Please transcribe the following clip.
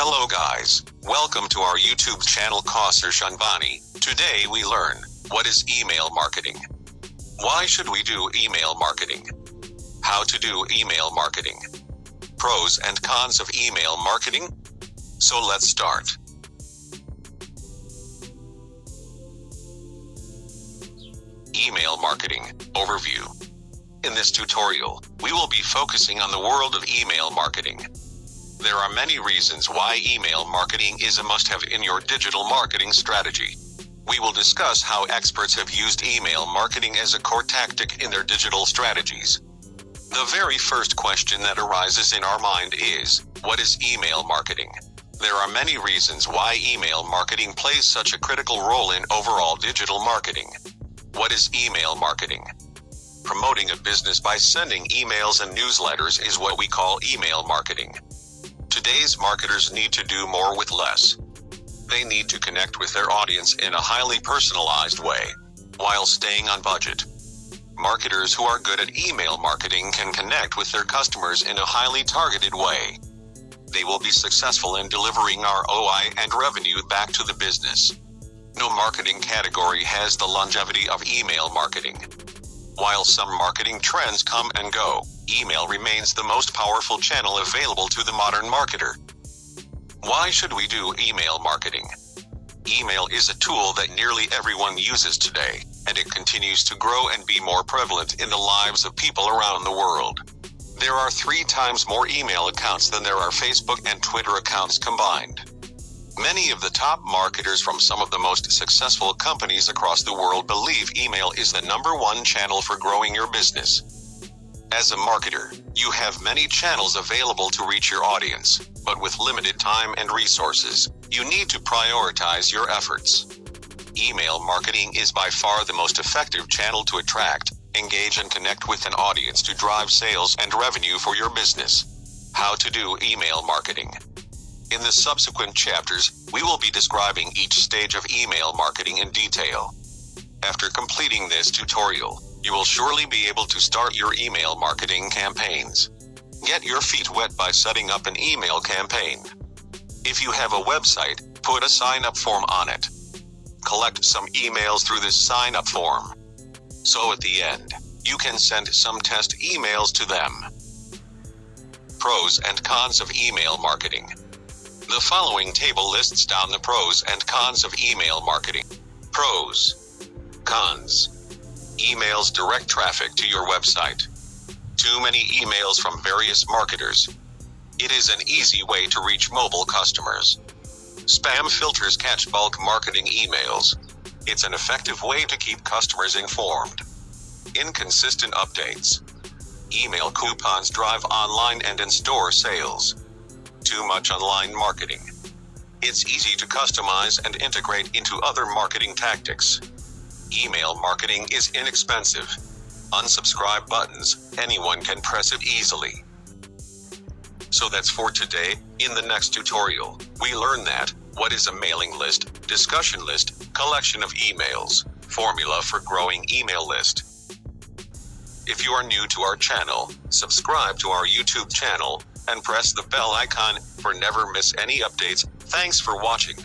Hello guys, welcome to our YouTube channel Kauser Shanbani. Today we learn, what is email marketing? Why should we do email marketing? How to do email marketing? Pros and cons of email marketing? So let's start. Email marketing overview. In this tutorial, we will be focusing on the world of email marketing. There are many reasons why email marketing is a must-have in your digital marketing strategy. We will discuss how experts have used email marketing as a core tactic in their digital strategies. The very first question that arises in our mind is, what is email marketing? There are many reasons why email marketing plays such a critical role in overall digital marketing. What is email marketing? Promoting a business by sending emails and newsletters is what we call email marketing. Today's marketers need to do more with less. They need to connect with their audience in a highly personalized way, while staying on budget. Marketers who are good at email marketing can connect with their customers in a highly targeted way. They will be successful in delivering ROI and revenue back to the business. No marketing category has the longevity of email marketing. While some marketing trends come and go, email remains the most powerful channel available to the modern marketer. Why should we do email marketing? Email is a tool that nearly everyone uses today, and it continues to grow and be more prevalent in the lives of people around the world. There are 3 times more email accounts than there are Facebook and Twitter accounts combined. Many of the top marketers from some of the most successful companies across the world believe email is the #1 channel for growing your business. As a marketer, you have many channels available to reach your audience, but with limited time and resources, you need to prioritize your efforts. Email marketing is by far the most effective channel to attract, engage and connect with an audience to drive sales and revenue for your business. How to do email marketing. In the subsequent chapters, we will be describing each stage of email marketing in detail. After completing this tutorial, you will surely be able to start your email marketing campaigns. Get your feet wet by setting up an email campaign. If you have a website, put a sign-up form on it. Collect some emails through this sign-up form. So at the end, you can send some test emails to them. Pros and cons of email marketing. The following table lists down the pros and cons of email marketing. Pros. Cons. Emails direct traffic to your website. Too many emails from various marketers. It is an easy way to reach mobile customers. Spam filters catch bulk marketing emails. It's an effective way to keep customers informed. Inconsistent updates. Email coupons drive online and in-store sales. Too much online marketing. It's easy to customize and integrate into other marketing tactics. Email marketing is inexpensive. Unsubscribe buttons, anyone can press it easily. So that's for today. In the next tutorial, we learn that, what is a mailing list, discussion list, collection of emails, formula for growing email list. If you are new to our channel, subscribe to our YouTube channel, and press the bell icon for never miss any updates. Thanks for watching.